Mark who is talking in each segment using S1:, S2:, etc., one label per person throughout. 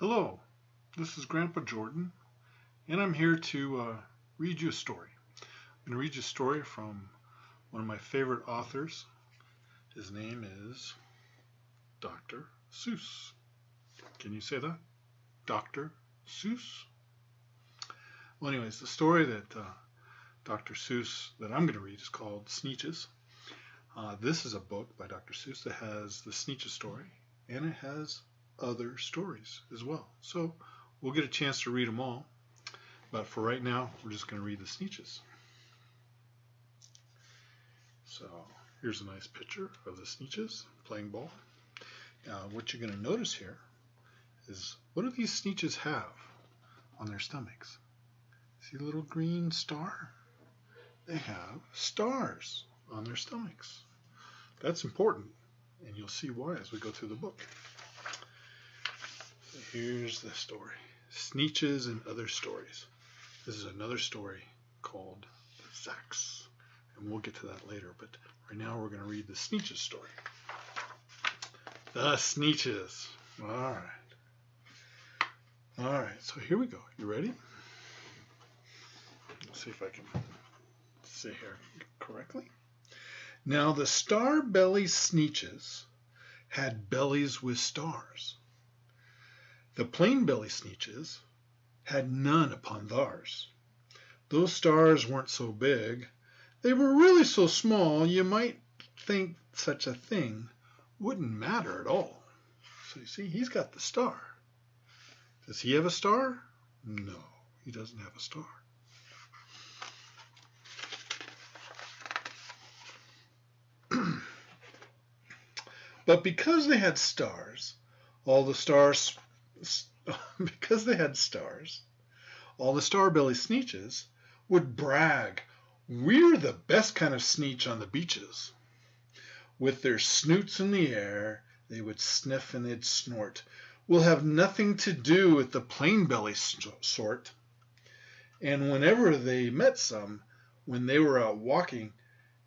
S1: Hello, this is Grandpa Jordan, and I'm here to read you a story. I'm going to read you a story from one of my favorite authors. His name is Dr. Seuss. Can you say that? Dr. Seuss? Well, anyways, the story that Dr. Seuss that I'm going to read is called Sneetches. This is a book by Dr. Seuss that has the Sneetches story, and it has other stories as well. So we'll get a chance to read them all, but for right now we're just going to read the Sneetches. So here's a nice picture of the Sneetches playing ball. What you're going to notice here is, what do these Sneetches have on their stomachs? See the little green star? They have stars on their stomachs. That's important, and you'll see why as we go through the book. Here's the story. Sneetches and Other Stories. This is another story called The Zacks, and we'll get to that later, but right now we're going to read the Sneetches story. The Sneetches. Alright, so here we go. You ready? Let's see if I can say here correctly. Now the star-belly Sneetches had bellies with stars. The plain-belly Sneetches had none upon theirs. Those stars weren't so big. They were really so small you might think such a thing wouldn't matter at all. So you see, he's got the star. Does he have a star? No, he doesn't have a star. But because they had stars, all the star-belly Sneetches would brag, "We're the best kind of Sneetch on the beaches." With their snoots in the air, they would sniff and they'd snort. "We'll have nothing to do with the plain-belly sort." And whenever they met some, when they were out walking,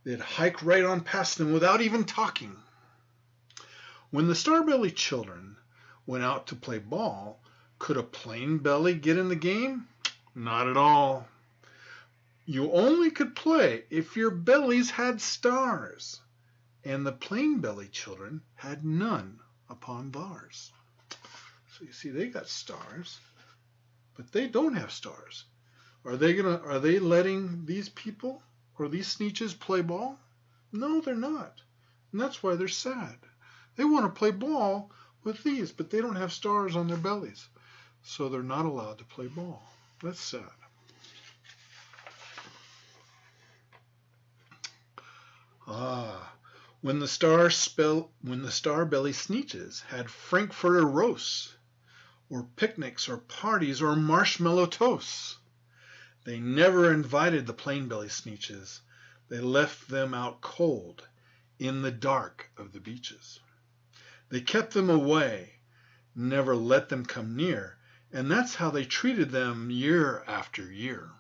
S1: they'd hike right on past them without even talking. When the star-belly children went out to play ball, could a plain belly get in the game? Not at all. You only could play if your bellies had stars, and the plain belly children had none upon theirs. So you see, they got stars, but they don't have stars. Are they letting these people or these Sneetches play ball? No, they're not. And that's why they're sad. They want to play ball with these, but they don't have stars on their bellies. So they're not allowed to play ball. That's sad. When the star-belly Sneetches had Frankfurter roasts, or picnics, or parties, or marshmallow toasts, they never invited the plain-belly Sneetches. They left them out cold in the dark of the beaches. They kept them away, never let them come near, and that's how they treated them year after year.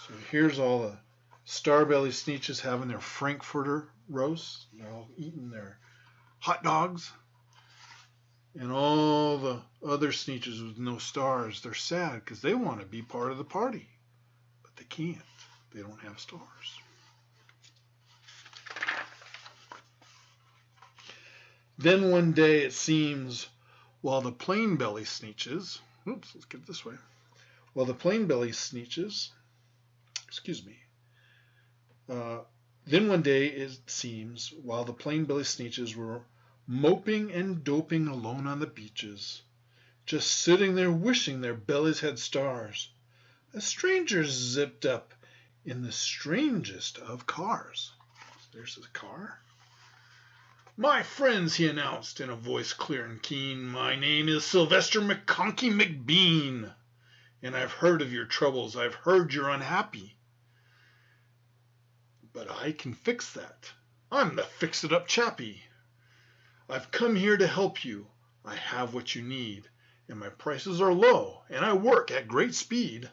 S1: So here's all the star-belly Sneetches having their Frankfurter roasts. They're all eating their hot dogs. And all the other Sneetches with no stars, they're sad because they want to be part of the party. But they can't. They don't have stars. Then one day it seems, while the plain-belly Sneetches, then one day it seems, while the plain-belly Sneetches were moping and doping alone on the beaches, just sitting there wishing their bellies had stars, a stranger zipped up in the strangest of cars. There's a car. "My friends," he announced in a voice clear and keen, "my name is Sylvester McConkey McBean, and I've heard of your troubles. I've heard you're unhappy. But I can fix that. I'm the fix-it-up chappie. I've come here to help you. I have what you need, and my prices are low, and I work at great speed,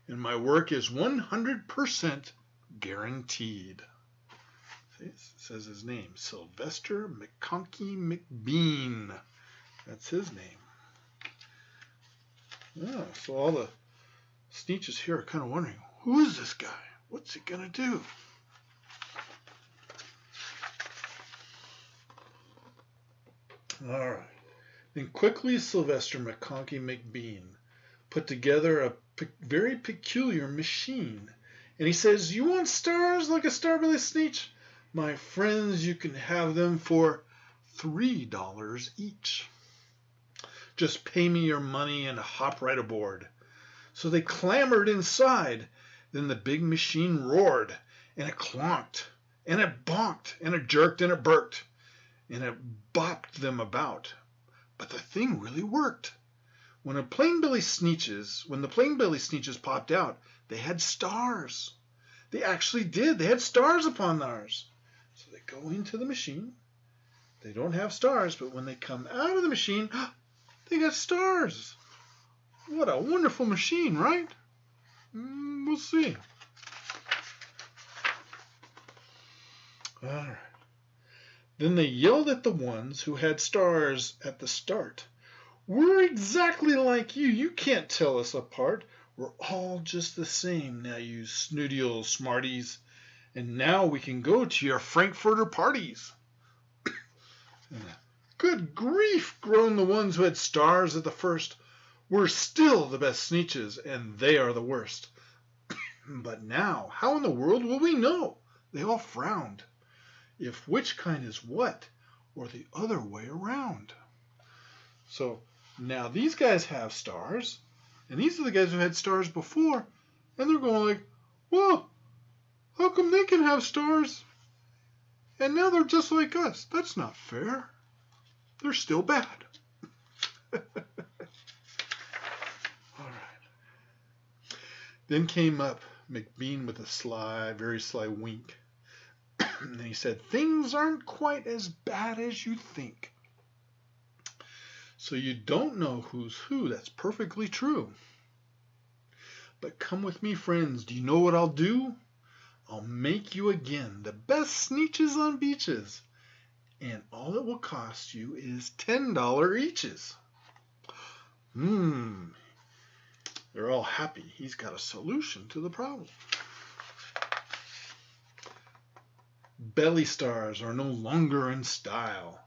S1: and my work is 100% guaranteed." See, it says his name, Sylvester McConkey McBean. That's his name. Yeah, so all the Sneetches here are kind of wondering, who is this guy? What's he going to do? All right. Then quickly Sylvester McConkey McBean put together a very peculiar machine. And he says, you want stars like a Starbelly Sneetch? My friends, you can have them for $3 each. Just pay me your money and hop right aboard. So they clambered inside. Then the big machine roared, and it clonked, and it bonked, and it jerked, and it burked, and it bopped them about. But the thing really worked. When the plain belly Sneetches popped out, they had stars. They actually did. They had stars upon theirs. So they go into the machine. They don't have stars, but when they come out of the machine, they got stars. What a wonderful machine, right? We'll see. All right. Then they yelled at the ones who had stars at the start. We're exactly like you. You can't tell us apart. We're all just the same now, you snooty old smarties. And now we can go to your Frankfurter parties. Good grief, groaned the ones who had stars at the first. We're still the best Sneetches, and they are the worst. But now, how in the world will we know? They all frowned. If which kind is what, or the other way around. So now these guys have stars, and these are the guys who had stars before, and they're going like, well, how come they can have stars, and now they're just like us? That's not fair. They're still bad. All right. Then came up McBean with a very sly wink. And he said, things aren't quite as bad as you think. So you don't know who's who. That's perfectly true. But come with me, friends. Do you know what I'll do? I'll make you again the best Sneetches on beaches. And all it will cost you is $10 eaches. They're all happy. He's got a solution to the problem. Belly stars are no longer in style,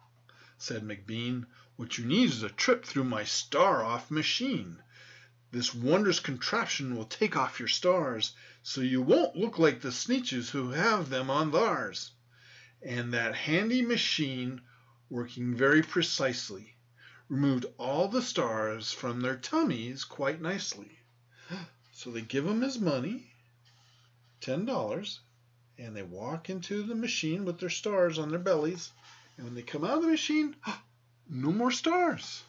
S1: said McBean. What you need is a trip through my star-off machine. This wondrous contraption will take off your stars, so you won't look like the Sneetches who have them on theirs. And that handy machine, working very precisely, removed all the stars from their tummies quite nicely. So they give him his money, $10, and they walk into the machine with their stars on their bellies. And when they come out of the machine, no more stars.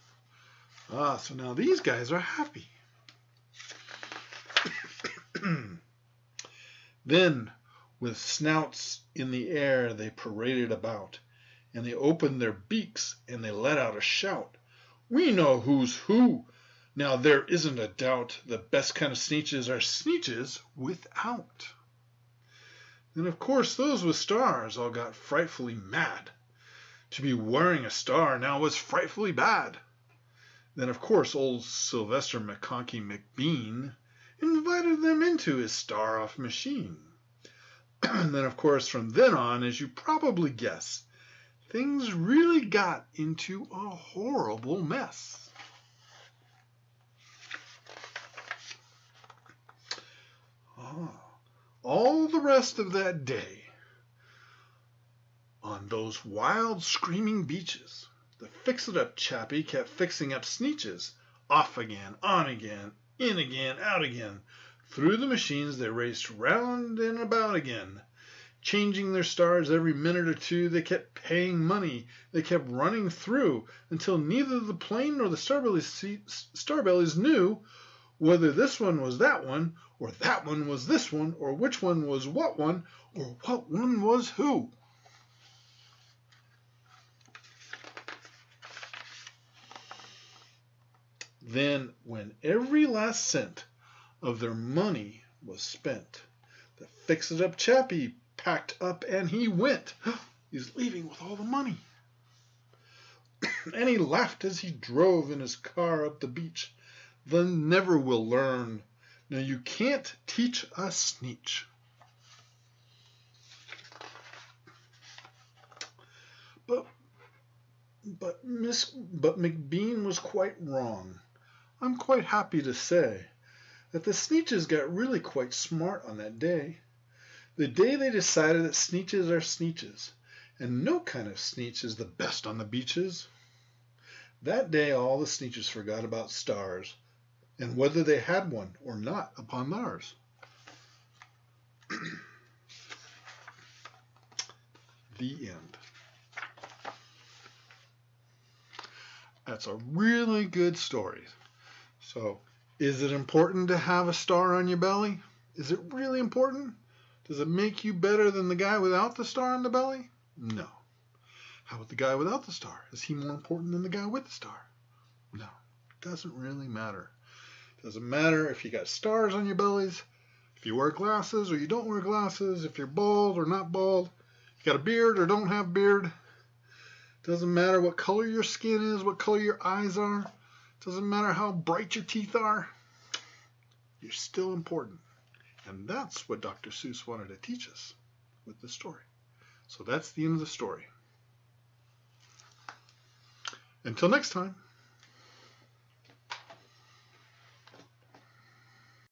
S1: So now these guys are happy. Then, with snouts in the air, they paraded about, and they opened their beaks, and they let out a shout. We know who's who. Now there isn't a doubt. The best kind of Sneetches are Sneetches without. Then, of course, those with stars all got frightfully mad. To be wearing a star now was frightfully bad. Then, of course, old Sylvester McConkey McBean invited them into his star-off machine. And then, of course, from then on, as you probably guess, things really got into a horrible mess. All the rest of that day, on those wild, screaming beaches, the fix-it-up chappie kept fixing up Sneetches. Off again, on again, in again, out again. Through the machines they raced round and about again, changing their stars every minute or two. They kept paying money. They kept running through until neither the plane nor the Starbellies knew whether this one was that one, or that one was this one, or which one was what one, or what one was who. Then, when every last cent of their money was spent, the fix-it-up chappie packed up and he went. He's leaving with all the money. And he laughed as he drove in his car up the beach. The never will learn. Now you can't teach a Sneetch. But McBean was quite wrong. I'm quite happy to say that the Sneetches got really quite smart on that day. The day they decided that Sneetches are Sneetches, and no kind of Sneetch is the best on the beaches. That day all the Sneetches forgot about stars, and whether they had one or not upon theirs. The end. That's a really good story. So, is it important to have a star on your belly? Is it really important? Does it make you better than the guy without the star on the belly? No. How about the guy without the star? Is he more important than the guy with the star? No. It doesn't really matter. It doesn't matter if you got stars on your bellies, if you wear glasses or you don't wear glasses, if you're bald or not bald, if you got a beard or don't have a beard. It doesn't matter what color your skin is, what color your eyes are. It doesn't matter how bright your teeth are. You're still important. And that's what Dr. Seuss wanted to teach us with the story. So that's the end of the story. Until next time.